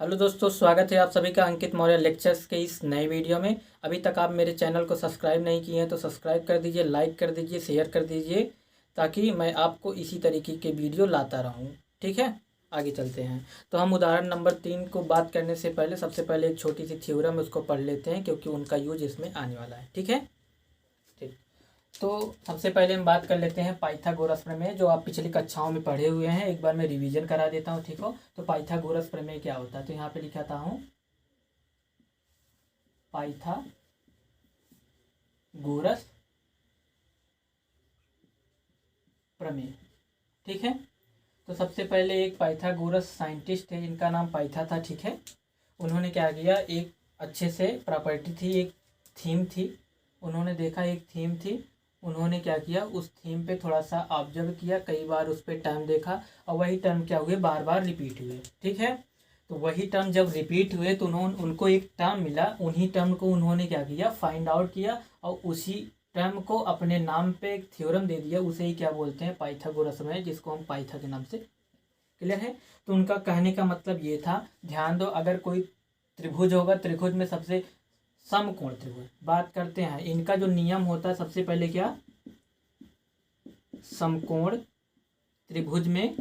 Hello दोस्तों, स्वागत है आप सभी का अंकित मौर्य लेक्चर्स के इस नए वीडियो में। अभी तक आप मेरे चैनल को सब्सक्राइब नहीं किए हैं तो सब्सक्राइब कर दीजिए, लाइक कर दीजिए, शेयर कर दीजिए ताकि मैं आपको इसी तरीके के वीडियो लाता रहूं। ठीक है, आगे चलते हैं। तो हम उदाहरण नंबर 3 को बात करने से पहले सबसे पहले एक छोटी सी थ्योरम उसको पढ़ लेते हैं क्योंकि उनका यूज इसमें आने वाला है। ठीक है, ठीक। तो सबसे पहले हम बात कर लेते हैं पाइथागोरस प्रमेय, जो आप पिछली कक्षाओं में पढ़े हुए हैं। एक बार मैं रिवीजन करा देता हूँ, ठीक हो। तो पाइथागोरस प्रमेय क्या होता है, तो यहाँ पे लिखाता हूँ पाइथागोरस प्रमेय। ठीक है, तो सबसे पहले एक पाइथागोरस साइंटिस्ट थे, इनका नाम पाइथा था। ठीक है, उन्होंने क्या किया, एक अच्छे से प्रॉपर्टी थी, एक थीम थी। उन्होंने देखा एक थीम थी, उन्होंने क्या किया, उस थीम पे थोड़ा सा ऑब्जर्व किया, कई बार उस पर टर्म देखा और वही टर्म क्या हुए, बार बार रिपीट हुए। ठीक है, तो वही टर्म जब रिपीट हुए तो उनको एक टर्म मिला। उन्हीं टर्म को उन्होंने क्या किया, फाइंड आउट किया और उसी टर्म को अपने नाम पे एक थ्योरम दे दिया। उसे ही क्या बोलते हैं, पाइथागोरस प्रमेय, जिसको हम पाइथा के नाम से। क्लियर है। तो उनका कहने का मतलब ये था, ध्यान दो, अगर कोई त्रिभुज होगा, त्रिभुज में सबसे समकोण त्रिभुज बात करते हैं, इनका जो नियम होता है सबसे पहले क्या, समकोण त्रिभुज में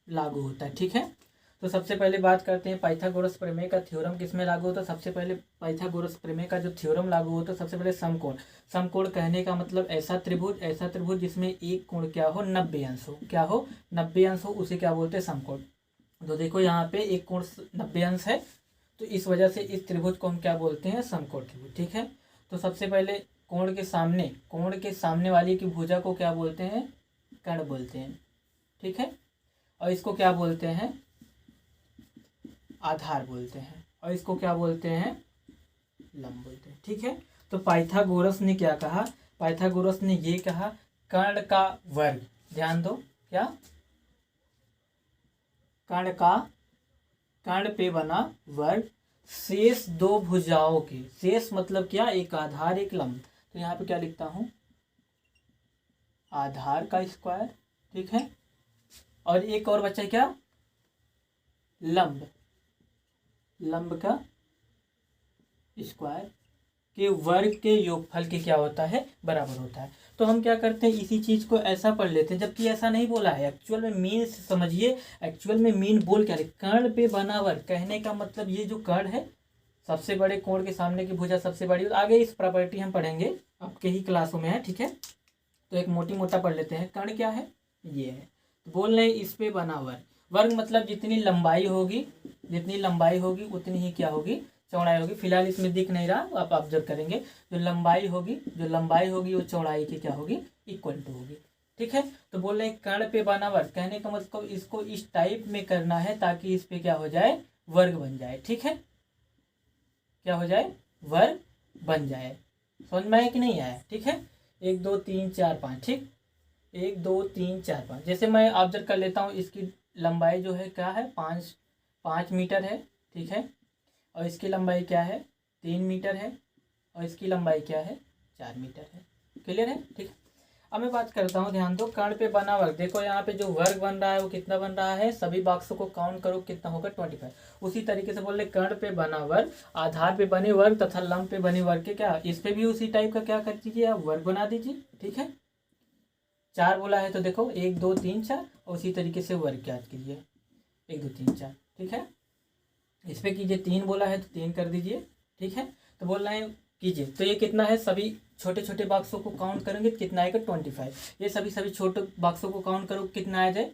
लागू होता है। ठीक है, तो सबसे पहले बात करते हैं पाइथागोरस प्रमेय का थ्योरम किस में लागू होता है। सबसे पहले पाइथागोरस प्रमेय का जो थ्योरम लागू होता है, सबसे पहले समकोण। समकोण कहने का मतलब ऐसा त्रिभुज जिसमें एक कोण क्या हो, 90 अंश हो। क्या हो, 90 अंश हो, उसे क्या बोलते हैं, समकोण। तो देखो यहाँ पे एक कोण 90 अंश है, तो इस वजह से इस त्रिभुज को हम क्या बोलते हैं, समकोण त्रिभुज। ठीक है, तो सबसे पहले कोण के सामने वाली की भुजा को क्या बोलते हैं, कर्ण बोलते हैं। ठीक है, और इसको क्या बोलते हैं, आधार बोलते हैं, और इसको क्या बोलते हैं, लंब बोलते हैं। ठीक है, तो पाइथागोरस ने क्या कहा, पाइथागोरस ने ये कहा, कर्ण का वर्ग, ध्यान दो, क्या, कर्ण पे बना वर्ग शेष दो भुजाओं के, शेष मतलब क्या, एक आधार एक लंब। तो यहाँ पे क्या लिखता हूं, आधार का स्क्वायर। ठीक है, और एक और बचा क्या, लंब का स्क्वायर के वर्ग के योगफल के क्या होता है, बराबर होता है। तो हम क्या करते हैं, इसी चीज को ऐसा पढ़ लेते हैं, जबकि ऐसा नहीं बोला है। एक्चुअल में मीन समझिए, एक्चुअल में मीन बोल क्या रहे, कर्ण पे बना वर्ग, कहने का मतलब ये जो कर्ण है, सबसे बड़े कोण के सामने की भुजा सबसे बड़ी। आगे इस प्रॉपर्टी हम पढ़ेंगे, आपके ही क्लासों में है। ठीक है, तो एक मोटी मोटा पढ़ लेते हैं। कर्ण क्या है, ये है, तो बोल रहे हैं इस पे बना वर्ग। वर्ग मतलब जितनी लंबाई होगी उतनी ही क्या होगी, चौड़ाई होगी। फिलहाल इसमें दिख नहीं रहा, आप ऑब्जर्व करेंगे, जो लंबाई होगी वो चौड़ाई की क्या होगी, इक्वल टू होगी। ठीक है, तो बोल रहे हैं कर्ण पे बना वर्ग, कहने का मतलब इसको इस टाइप में करना है ताकि इस पे क्या हो जाए, वर्ग बन जाए। ठीक है, क्या हो जाए, वर्ग बन जाए। समझ में आया कि नहीं आया। ठीक है, 1 2 3 4 5, ठीक, 1 2 3 4 5। जैसे मैं ऑब्जर्व कर लेता हूँ, इसकी लंबाई जो है क्या है, 5 मीटर है। ठीक है, और इसकी लंबाई क्या है, 3 मीटर है, और इसकी लंबाई क्या है, 4 मीटर है। क्लियर है। ठीक है, अब मैं बात करता हूँ, ध्यान दो, कर्ण पे बना वर्ग। देखो यहाँ पे जो वर्ग बन रहा है वो कितना बन रहा है, सभी बॉक्सों को काउंट करो कितना होगा, 25। उसी तरीके से बोल रहे कर्ण पे बना वर्ग, आधार पे बने वर्ग तथा लंब पे बने वर्ग के क्या, इस पे भी उसी टाइप का क्या कर दीजिए, आप वर्ग बना दीजिए। ठीक है, 4 बोला है तो देखो 1 2 3 4, और उसी तरीके से वर्ग याद कीजिए, 1 2 3 4। ठीक है, इस पे कीजिए, 3 बोला है तो 3 कर दीजिए। ठीक है, तो बोल रहे हैं कीजिए, तो ये कितना है, सभी छोटे छोटे बॉक्सों को काउंट करेंगे तो कितना आएगा, 25। ये सभी छोटे बॉक्सों को काउंट करो कितना आ जाए,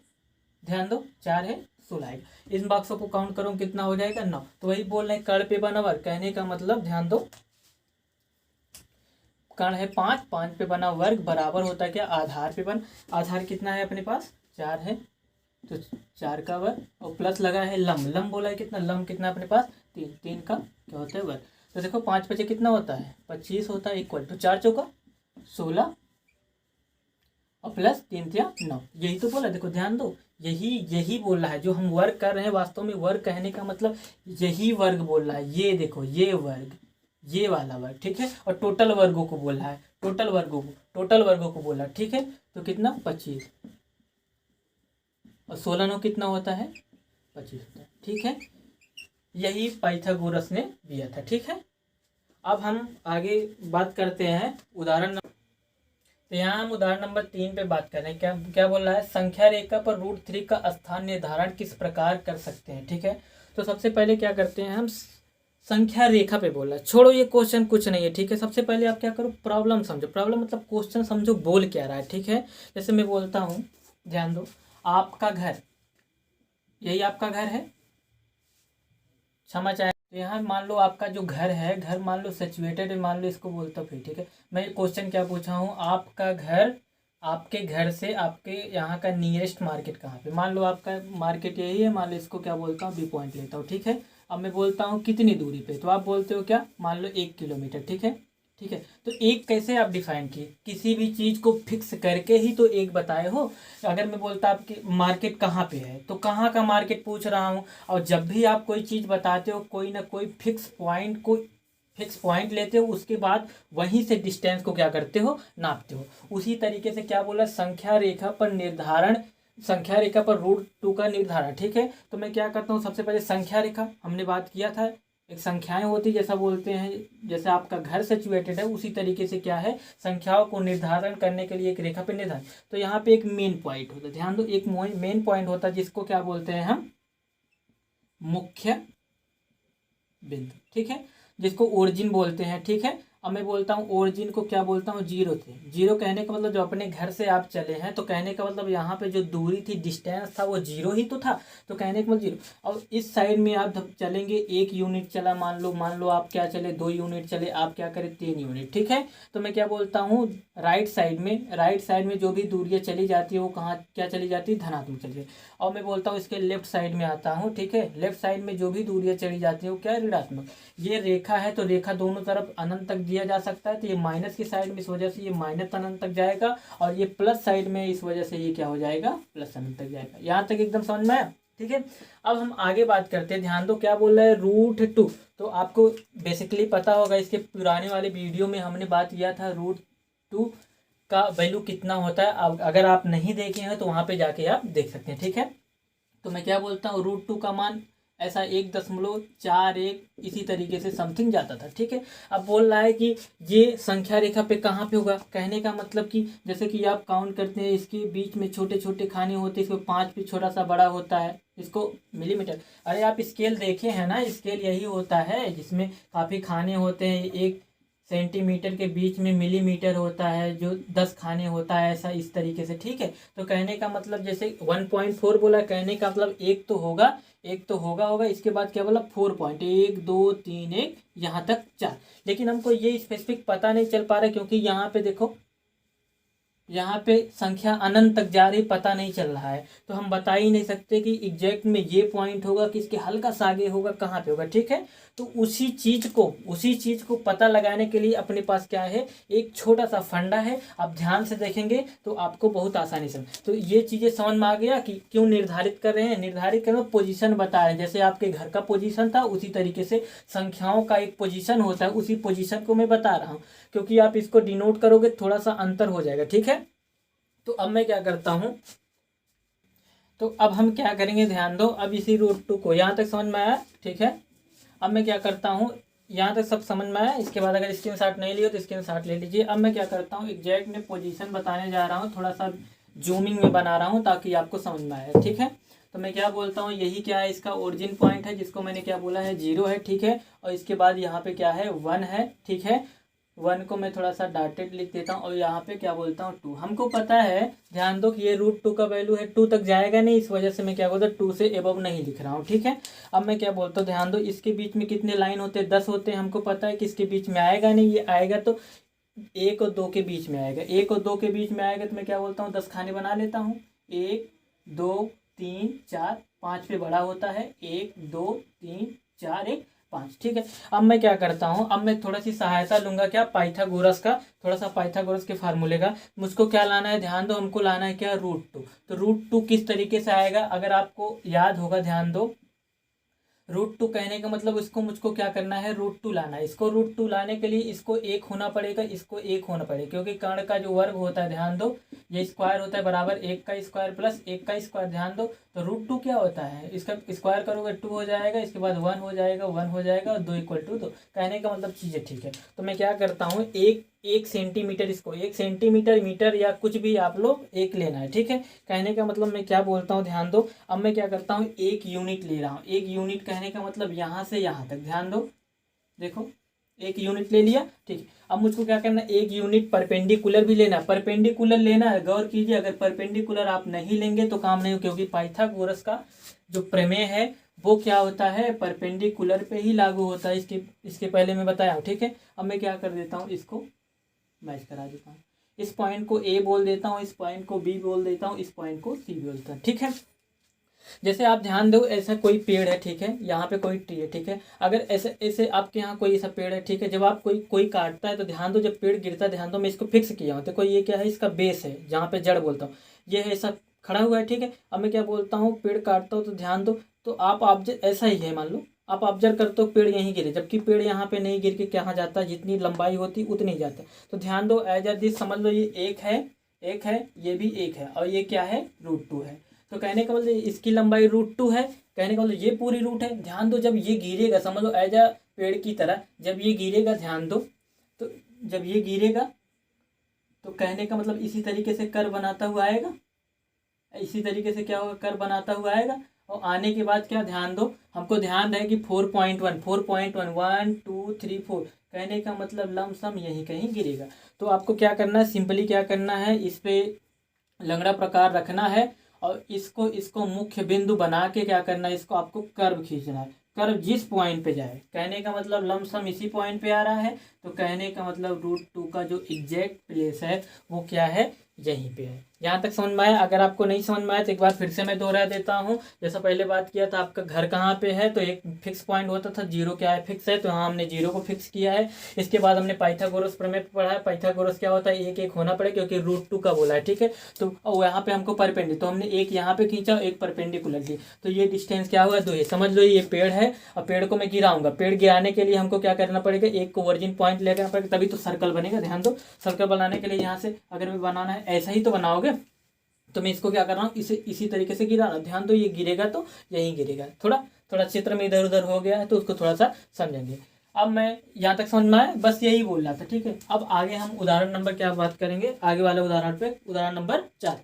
ध्यान दो, 4 है, 16 आएगा। इन बॉक्सों को काउंट करो कितना हो जाएगा, 9। तो वही बोल रहे हैं कर्ण पे बना वर्ग, कहने का मतलब ध्यान दो, कर्ण है 5 पे बना वर्ग बराबर होता है क्या, आधार पे बन, आधार कितना है अपने पास, 4 है, तो 4 का वर्ग, और प्लस लगा है लंब बोला है कितना, लंब कितना अपने पास, 3 का क्या होता है, वर्ग। तो देखो 5 बचे कितना होता है, 25 होता है, इक्वल टू 4 चौका 16, और प्लस 3 तिया 9। यही तो बोला, देखो ध्यान दो, यही बोल रहा है, जो हम वर्ग कर रहे हैं वास्तव में वर्ग कहने का मतलब यही वर्ग बोल रहा है। ये देखो, ये वर्ग, ये वाला वर्ग। ठीक है, और टोटल वर्गों को बोल रहा है, टोटल वर्गों को बोला। ठीक है, तो कितना, 25, और 16 9 कितना होता है, 25 होता है। ठीक है, यही पाइथागोरस ने दिया था। ठीक है, अब हम आगे बात करते हैं उदाहरण। तो यहाँ हम उदाहरण नंबर 3 पे बात कर रहे हैं। क्या क्या बोल रहा है, संख्या रेखा पर √3 का स्थान निर्धारण किस प्रकार कर सकते हैं। ठीक है, तो सबसे पहले क्या करते हैं हम, संख्या रेखा पे बोल रहा है, छोड़ो ये क्वेश्चन कुछ नहीं है। ठीक है, सबसे पहले आप क्या करो, प्रॉब्लम समझो। प्रॉब्लम मतलब क्वेश्चन समझो बोल क्या रहा है। ठीक है, जैसे मैं बोलता हूँ, ध्यान दो, आपका घर, यही आपका घर है, क्षमा चाहे, तो यहाँ मान लो आपका जो घर है, घर मान लो सिचुएटेड है, मान लो इसको बोलता हूँ फिर। ठीक है, मैं क्वेश्चन क्या पूछा हूँ, आपका घर, आपके घर से आपके यहाँ का नियरेस्ट मार्केट कहाँ पे, मान लो आपका मार्केट यही है, मान लो इसको क्या बोलता हूँ, बी पॉइंट लेता हूँ। ठीक है, अब मैं बोलता हूँ कितनी दूरी पे, तो आप बोलते हो क्या, मान लो 1 किलोमीटर। ठीक है, ठीक है, तो एक कैसे आप डिफाइन किए, किसी भी चीज़ को फिक्स करके ही तो एक बताए हो। अगर मैं बोलता आपकी मार्केट कहाँ पे है, तो कहाँ का मार्केट पूछ रहा हूँ। और जब भी आप कोई चीज़ बताते हो, कोई ना कोई फिक्स पॉइंट लेते हो, उसके बाद वहीं से डिस्टेंस को क्या करते हो, नापते हो। उसी तरीके से क्या बोला, संख्या रेखा पर निर्धारण, संख्या रेखा पर √2 का निर्धारण। ठीक है, तो मैं क्या करता हूँ, सबसे पहले संख्या रेखा हमने बात किया था, एक संख्याएं होती जैसा बोलते हैं, जैसे आपका घर सिचुएटेड है, उसी तरीके से क्या है, संख्याओं को निर्धारण करने के लिए एक रेखा पे निर्धारण। तो यहाँ पे एक मेन पॉइंट होता है, ध्यान दो, एक मेन पॉइंट होता है जिसको क्या बोलते हैं हम, मुख्य बिंदु। ठीक है, जिसको ओरिजिन बोलते हैं। ठीक है, अब मैं बोलता हूँ ओरिजिन को क्या बोलता हूँ, जीरो थे। जीरो कहने का मतलब जो अपने घर से आप चले हैं, तो कहने का मतलब यहाँ पे जो दूरी थी, डिस्टेंस था, वो जीरो ही तो था, तो कहने का मतलब जीरो। और इस साइड में आप जब चलेंगे, 1 यूनिट चला, मान लो आप क्या चले, 2 यूनिट चले, आप क्या करें, 3 यूनिट। ठीक है, तो मैं क्या बोलता हूँ, राइट साइड में जो भी दूरियाँ चली जाती है, वो कहाँ क्या चली जाती है, धनात्मक चली जाती है। और मैं बोलता हूँ इसके लेफ्ट साइड में आता हूँ। ठीक है, लेफ्ट साइड में जो भी दूरियाँ चली जाती है, वो क्या है, ऋणात्मक। ये रेखा है, तो रेखा दोनों तरफ अनंत तक दिया जा सकता है, तो ये माइनस की साइड में, इस वजह से ये माइनस अनंत तक जाएगा, और ये प्लस साइड में, इस वजह से ये क्या हो जाएगा, प्लस अनंत तक जाएगा। यहाँ तक एकदम समझ में आया। ठीक है, अब हम आगे बात करते हैं, ध्यान दो, क्या बोल रहा है, √2। तो आपको बेसिकली पता होगा, इसके पुराने वाले वीडियो में हमने बात किया था √2 का वैल्यू कितना होता है। अब अगर आप नहीं देखे हैं तो वहाँ पे जाके आप देख सकते हैं। ठीक है, तो मैं क्या बोलता हूँ, √2 का मान ऐसा 1.41 इसी तरीके से समथिंग जाता था। ठीक है, अब बोल रहा है कि ये संख्या रेखा पे कहाँ पे होगा, कहने का मतलब कि जैसे कि आप काउंट करते हैं, इसके बीच में छोटे छोटे खाने होते हैं, इसको 5 भी छोटा सा बड़ा होता है, इसको मिलीमीटर, अरे आप स्केल देखे हैं ना, स्केल यही होता है जिसमें काफ़ी खाने होते हैं, 1 सेंटीमीटर के बीच में मिलीमीटर होता है, जो 10 खाने होता है, ऐसा इस तरीके से। ठीक है, तो कहने का मतलब जैसे 1.4 बोला, कहने का मतलब एक तो होगा, इसके बाद क्या बोला, 4 पॉइंट, 1 2 3 1 यहाँ तक 4। लेकिन हमको ये स्पेसिफिक पता नहीं चल पा रहा, क्योंकि यहाँ पे देखो, यहाँ पे संख्या अनंत तक जा रही, पता नहीं चल रहा है, तो हम बता ही नहीं सकते कि एग्जैक्ट में ये पॉइंट होगा कि इसके हल्का सा आगे होगा, कहाँ पे होगा। ठीक है, तो उसी चीज को पता लगाने के लिए अपने पास क्या है, एक छोटा सा फंडा है। आप ध्यान से देखेंगे तो आपको बहुत आसानी से, तो ये चीजें समझ में आ गया कि क्यों निर्धारित कर रहे हैं। निर्धारित करना, पोजीशन बता रहे हैं, जैसे आपके घर का पोजीशन था, उसी तरीके से संख्याओं का एक पोजीशन होता है, उसी पोजीशन को मैं बता रहा हूँ, क्योंकि आप इसको डिनोट करोगे थोड़ा सा अंतर हो जाएगा। ठीक है, तो अब मैं क्या करता हूँ, तो अब हम क्या करेंगे, ध्यान दो, अब इसी √2 को, यहाँ तक समझ में आया। ठीक है, अब मैं क्या करता हूँ, यहाँ तक सब समझ में आया। इसके बाद अगर स्क्रीनशॉट नहीं लियो तो स्क्रीनशॉट ले लीजिए। अब मैं क्या करता हूँ, एग्जैक्ट में पोजीशन बताने जा रहा हूँ, थोड़ा सा जूमिंग में बना रहा हूँ ताकि आपको समझ में आए। ठीक है, तो मैं क्या बोलता हूँ, यही क्या है, इसका ओरिजिन पॉइंट है, जिसको मैंने क्या बोला है, 0 है। ठीक है, और इसके बाद यहाँ पे क्या है, 1 है। ठीक है, 1 को मैं थोड़ा सा डॉटेड लिख देता हूँ, और यहाँ पे क्या बोलता हूँ, 2। हमको पता है, ध्यान दो, कि ये √2 का वैल्यू है, 2 तक जाएगा नहीं, इस वजह से मैं क्या बोलता हूँ, 2 से एबव नहीं लिख रहा हूँ। ठीक है, अब मैं क्या बोलता हूँ, ध्यान दो, इसके बीच में कितने लाइन होते हैं, 10 होते हैं। हमको पता है कि इसके बीच में आएगा नहीं, ये आएगा तो 1 और 2 के बीच में आएगा, 1 और 2 के बीच में आएगा, तो मैं क्या बोलता हूँ, 10 खाने बना लेता हूँ, 1 2 3 4 5 पे बड़ा होता है, 1 2 3 4 1 5। ठीक है, अब मैं क्या करता हूँ, अब मैं थोड़ा सी सहायता लूंगा, क्या, पाइथागोरस का, थोड़ा सा पाइथागोरस के फार्मूले का। मुझको क्या लाना है, ध्यान दो, हमको लाना है क्या, √2। तो √2 किस तरीके से आएगा, अगर आपको याद होगा, ध्यान दो, रूट टू कहने का मतलब इसको मुझको क्या करना है, रूट टू लाना है। इसको रूट टू लाने के लिए इसको एक होना पड़ेगा, इसको एक होना पड़ेगा, क्योंकि कर्ण का जो वर्ग होता है, ध्यान दो, ये स्क्वायर होता है बराबर एक का स्क्वायर प्लस एक का स्क्वायर। ध्यान दो, तो रूट टू क्या होता है, इसका स्क्वायर करोगे टू हो जाएगा, इसके बाद वन हो जाएगा, वन हो जाएगा और 2 = 2। कहने का मतलब चीज़ें ठीक है। तो मैं क्या करता हूँ, एक सेंटीमीटर, इसको 1 सेंटीमीटर, मीटर या कुछ भी आप लोग एक लेना है, ठीक है। कहने का मतलब मैं क्या बोलता हूँ, ध्यान दो। अब मैं क्या करता हूँ, 1 यूनिट ले रहा हूँ। 1 यूनिट कहने का मतलब यहाँ से यहाँ तक, ध्यान दो, देखो 1 यूनिट ले लिया, ठीक है। अब मुझको क्या करना है, 1 यूनिट परपेंडिकुलर भी लेना है। परपेंडिकुलर लेना है, गौर कीजिए, अगर परपेंडिकुलर आप नहीं लेंगे तो काम नहीं हो, क्योंकि पाइथागोरस का जो प्रमेय है वो क्या होता है, परपेंडिकुलर पे ही लागू होता है। इसके पहले मैं बताया हूँ, ठीक है। अब मैं क्या कर देता हूँ, इसको मैच करा देता हूँ। इस पॉइंट को ए बोल देता हूँ, इस पॉइंट को बी बोल देता हूँ, इस पॉइंट को सी बोलता हूँ, ठीक है। जैसे आप ध्यान दो, ऐसा कोई पेड़ है, ठीक है, यहाँ पे कोई ट्री है, ठीक है। अगर ऐसे ऐसे आपके यहाँ कोई ऐसा पेड़ है, ठीक है, जब आप कोई कोई काटता है तो ध्यान दो, जब पेड़ गिरता है, ध्यान दो, मैं इसको फिक्स किया हूँ, देखो ये क्या है, इसका बेस है, जहाँ पे जड़ बोलता हूँ, ये है ऐसा खड़ा हुआ है, ठीक है। अब मैं क्या बोलता हूँ, पेड़ काटता हूँ तो ध्यान दो, तो आप ऐसा ही है, मान लो आप ऑब्जर्व करते हो पेड़ यहीं गिरे, जबकि पेड़ यहाँ पे नहीं गिर के कहाँ जाता है, जितनी लंबाई होती उतनी ही जाता है। तो ध्यान दो, एज दिस समझ लो, ये एक है, ये भी एक है, और ये क्या है, रूट टू है। तो कहने का मतलब इसकी लंबाई रूट टू है, कहने का मतलब ये पूरी रूट है। ध्यान दो, जब ये गिरेगा, समझ लो एज अ पेड़ की तरह, जब ये गिरेगा, ध्यान दो, तो जब ये गिरेगा तो कहने का मतलब इसी तरीके से कर्व बनाता हुआ आएगा, इसी तरीके से क्या होगा, कर्व बनाता हुआ आएगा। और आने के बाद क्या, ध्यान दो, हमको ध्यान रहे कि 4.1 4.1 1 2 3 4, कहने का मतलब लमसम यहीं कहीं गिरेगा। तो आपको क्या करना है, सिंपली क्या करना है, इस पे लंगड़ा प्रकार रखना है, और इसको इसको मुख्य बिंदु बना के क्या करना है, इसको आपको कर्व खींचना है। कर्व जिस पॉइंट पे जाए, कहने का मतलब लमसम इसी पॉइंट पे आ रहा है, तो कहने का मतलब रूट टू का जो एग्जैक्ट प्लेस है वो क्या है, यहीं पे है। यहाँ तक समझ में आया? अगर आपको नहीं समझ में आया तो एक बार फिर से मैं दोहरा देता हूँ। जैसा पहले बात किया था, आपका घर कहाँ पे है, तो एक फिक्स पॉइंट होता था, जीरो क्या है, फिक्स है, तो यहाँ हमने जीरो को फिक्स किया है। इसके बाद हमने पाइथागोरस प्रमेय पढ़ा है। पाइथागोरस क्या होता है, एक एक होना पड़े, क्योंकि रूट टू का बोला है, ठीक है। तो यहाँ पे हमको परपेंडिकुलर, तो हमने एक यहाँ पे खींचा, एक परपेंडिकुलर ली, तो ये डिस्टेंस क्या हुआ, 2। ये समझ लो, ये पेड़ है, और पेड़ को मैं गिराऊंगा। पेड़ गिराने के लिए हमको क्या करना पड़ेगा, एक को ओरिजिन पॉइंट लेकर पड़ेगा, तभी तो सर्कल बनेगा। ध्यान दो, सर्कल बनाने के लिए यहाँ से अगर मैं बनाना है, ऐसा ही तो बनाओगे, तो मैं इसको क्या कर रहा हूँ, इसे इसी तरीके से गिरा रहा हूँ। ध्यान दो, ये गिरेगा तो यहीं गिरेगा। थोड़ा थोड़ा चित्र में इधर उधर हो गया है, तो उसको थोड़ा सा समझेंगे। अब मैं यहाँ तक समझ में आया, बस यही बोल रहा था, ठीक है। अब आगे हम उदाहरण नंबर क्या बात करेंगे, आगे वाले उदाहरण पे, उदाहरण नंबर 4।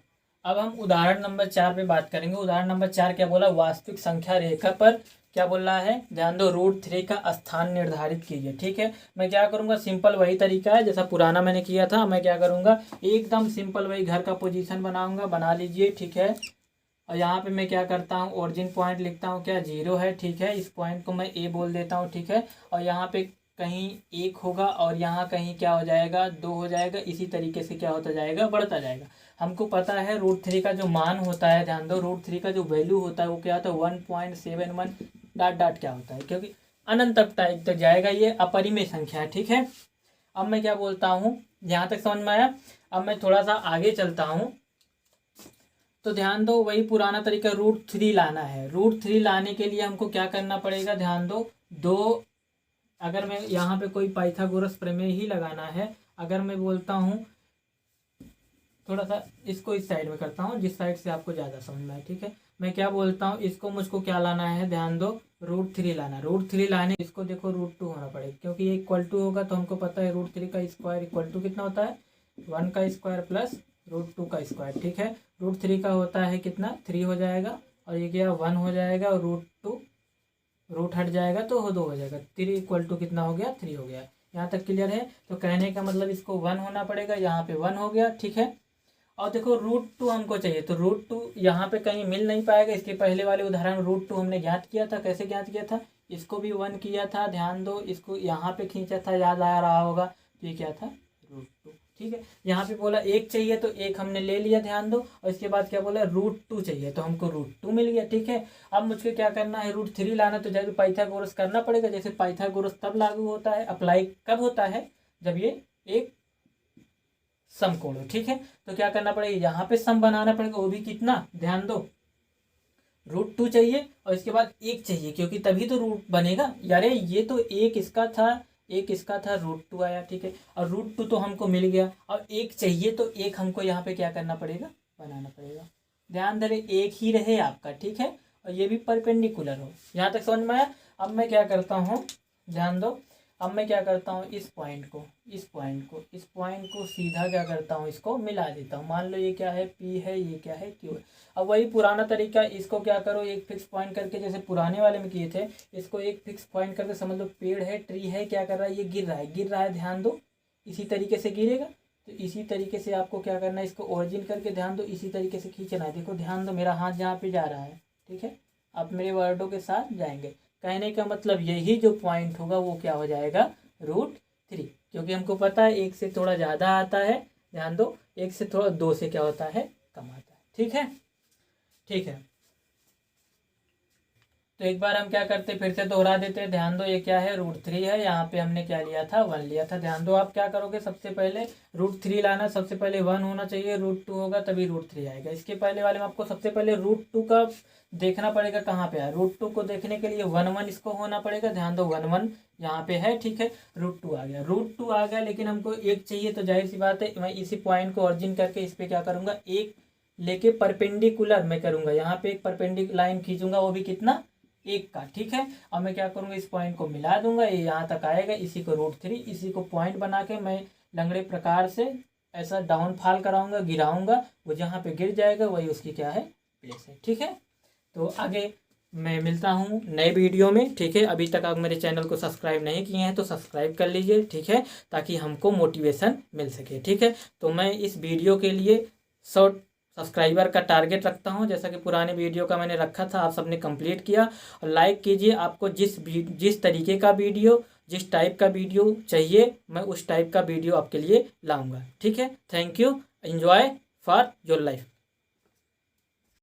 अब हम उदाहरण नंबर 4 पे बात करेंगे। उदाहरण नंबर 4 क्या बोला, वास्तविक संख्या रेखा पर क्या बोल रहा है, ध्यान दो, √3 का स्थान निर्धारित कीजिए, ठीक है। मैं क्या करूँगा, सिंपल वही तरीका है जैसा पुराना मैंने किया था। मैं क्या करूँगा, एकदम सिंपल वही घर का पोजीशन बनाऊँगा, बना लीजिए, ठीक है। और यहाँ पे मैं क्या करता हूँ, ओरिजिन पॉइंट लिखता हूँ, क्या 0 है, ठीक है। इस पॉइंट को मैं ए बोल देता हूँ, ठीक है। और यहाँ पे कहीं 1 होगा, और यहाँ कहीं क्या हो जाएगा, 2 हो जाएगा। इसी तरीके से क्या होता जाएगा, बढ़ता जाएगा। हमको पता है √3 का जो मान होता है, ध्यान दो, √3 का जो वैल्यू होता है वो क्या होता है, 1.71 डॉट डॉट क्या होता है, क्योंकि अनंत तक जाएगा, ये अपरिमेय संख्या है, ठीक है। अब मैं क्या बोलता हूँ, यहाँ तक समझ में आया। अब मैं थोड़ा सा आगे चलता हूँ, तो ध्यान दो, वही पुराना तरीका, √3 लाना है। √3 लाने के लिए हमको क्या करना पड़ेगा, ध्यान दो, दो, अगर मैं यहाँ पे कोई पाइथागोरस प्रमेय ही लगाना है, अगर मैं बोलता हूँ, थोड़ा सा इसको इस साइड में करता हूँ, जिस साइड से आपको ज़्यादा समझ में आए, ठीक है। मैं क्या बोलता हूँ, इसको मुझको क्या लाना है, ध्यान दो, √3 लाना। √3 लाने इसको देखो √2 होना पड़ेगा, क्योंकि ये इक्वल टू होगा, तो हमको पता है √3 का स्क्वायर इक्वल टू कितना होता है, 1 का स्क्वायर प्लस √2 का स्क्वायर, ठीक है। √3 का होता है कितना, 3 हो जाएगा, और ये क्या 1 हो जाएगा, और √2 रूट हट जाएगा तो 2 हो जाएगा। 3 इक्वल टू कितना हो गया, 3 हो गया। यहाँ तक क्लियर है? तो कहने का मतलब इसको 1 होना पड़ेगा, यहाँ पे 1 हो गया, ठीक है। और देखो √2 हमको चाहिए, तो √2 यहाँ पे कहीं मिल नहीं पाएगा। इसके पहले वाले उदाहरण √2 हमने ज्ञात किया था। कैसे ज्ञात किया था, इसको भी 1 किया था, ध्यान दो, इसको यहाँ पे खींचा था, याद आ रहा होगा, तो ये क्या था, √2, ठीक है। यहाँ पे बोला 1 चाहिए, तो 1 हमने ले लिया, ध्यान दो। और इसके बाद क्या बोला, √2 चाहिए, तो हमको √2 मिल गया, ठीक है। अब मुझको क्या करना है, √3 लाना, तो जैसे पाइथागोरस करना पड़ेगा। जैसे पाइथागोरस तब लागू होता है, अप्लाई कब होता है, जब ये एक समकोण हो, ठीक है। तो क्या करना पड़ेगा, यहाँ पे सम बनाना पड़ेगा, वो भी कितना, ध्यान दो, √2 चाहिए और इसके बाद 1 चाहिए, क्योंकि तभी तो रूट बनेगा यार। ये तो एक इसका था, एक इसका था, √2 आया, ठीक है। और √2 तो हमको मिल गया, और 1 चाहिए तो 1 हमको यहाँ पे क्या करना पड़ेगा, बनाना पड़ेगा। ध्यान दे, एक ही रहे आपका, ठीक है, और ये भी परपेंडिकुलर हो। यहाँ तक समझ में आया। अब मैं क्या करता हूँ, ध्यान दो, अब मैं क्या करता हूँ, इस पॉइंट को सीधा क्या करता हूँ, इसको मिला देता हूँ। मान लो ये क्या है, P है, ये क्या है, Q है। अब वही पुराना तरीका, इसको क्या करो, एक फिक्स पॉइंट करके, जैसे पुराने वाले में किए थे, इसको एक फिक्स पॉइंट करके समझ लो पेड़ है, ट्री है, क्या कर रहा है, ये गिर रहा है, ध्यान दो, इसी तरीके से गिरेगा। तो इसी तरीके से आपको क्या करना है, इसको ओरिजिन करके, ध्यान दो, इसी तरीके से खींचना है। देखो ध्यान दो, मेरा हाथ जहाँ पे जा रहा है, ठीक है, आप मेरे वर्डों के साथ जाएंगे। कहने का मतलब यही जो पॉइंट होगा वो क्या हो जाएगा, √3, क्योंकि हमको पता है 1 से थोड़ा ज़्यादा आता है। ध्यान दो, 1 से थोड़ा 2 से क्या होता है, कम आता है, ठीक है, ठीक है। तो एक बार हम क्या करते, फिर से दोहरा देते हैं। ध्यान दो, ये क्या है, √3 है, यहाँ पे हमने क्या लिया था, 1 लिया था। ध्यान दो, आप क्या करोगे, सबसे पहले √3 लाना, सबसे पहले 1 होना चाहिए, √2 होगा तभी √3 आएगा। इसके पहले वाले में आपको सबसे पहले √2 का देखना पड़ेगा कहाँ पे है। √2 को देखने के लिए 1 इसको होना पड़ेगा। ध्यान दो, 1 यहाँ पे है, ठीक है, √2 आ गया, √2 आ गया, लेकिन हमको 1 चाहिए, तो जाहिर सी बात है मैं इसी पॉइंट को ऑरिजिन करके इस पर क्या करूँगा, 1 लेके परपेंडिकुलर मैं करूँगा, यहाँ पे एक परपेंडिकुलर लाइन खींचूंगा, वो भी कितना, 1 का, ठीक है। अब मैं क्या करूँगा, इस पॉइंट को मिला दूंगा, ये यहाँ तक आएगा, इसी को √3, इसी को पॉइंट बना के मैं लंगड़े प्रकार से ऐसा डाउनफॉल कराऊंगा, गिराऊंगा, वो जहाँ पे गिर जाएगा वही उसकी क्या है, प्लेस है, ठीक है। तो आगे मैं मिलता हूँ नए वीडियो में, ठीक है। अभी तक आप मेरे चैनल को सब्सक्राइब नहीं किए हैं तो सब्सक्राइब कर लीजिए, ठीक है, ताकि हमको मोटिवेशन मिल सके, ठीक है। तो मैं इस वीडियो के लिए 100 सब्सक्राइबर का टारगेट रखता हूं, जैसा कि पुराने वीडियो का मैंने रखा था, आप सबने कंप्लीट किया। और लाइक कीजिए, आपको जिस तरीके का वीडियो, जिस टाइप का वीडियो चाहिए, मैं उस टाइप का वीडियो आपके लिए लाऊंगा, ठीक है। Thank you, enjoy for your life.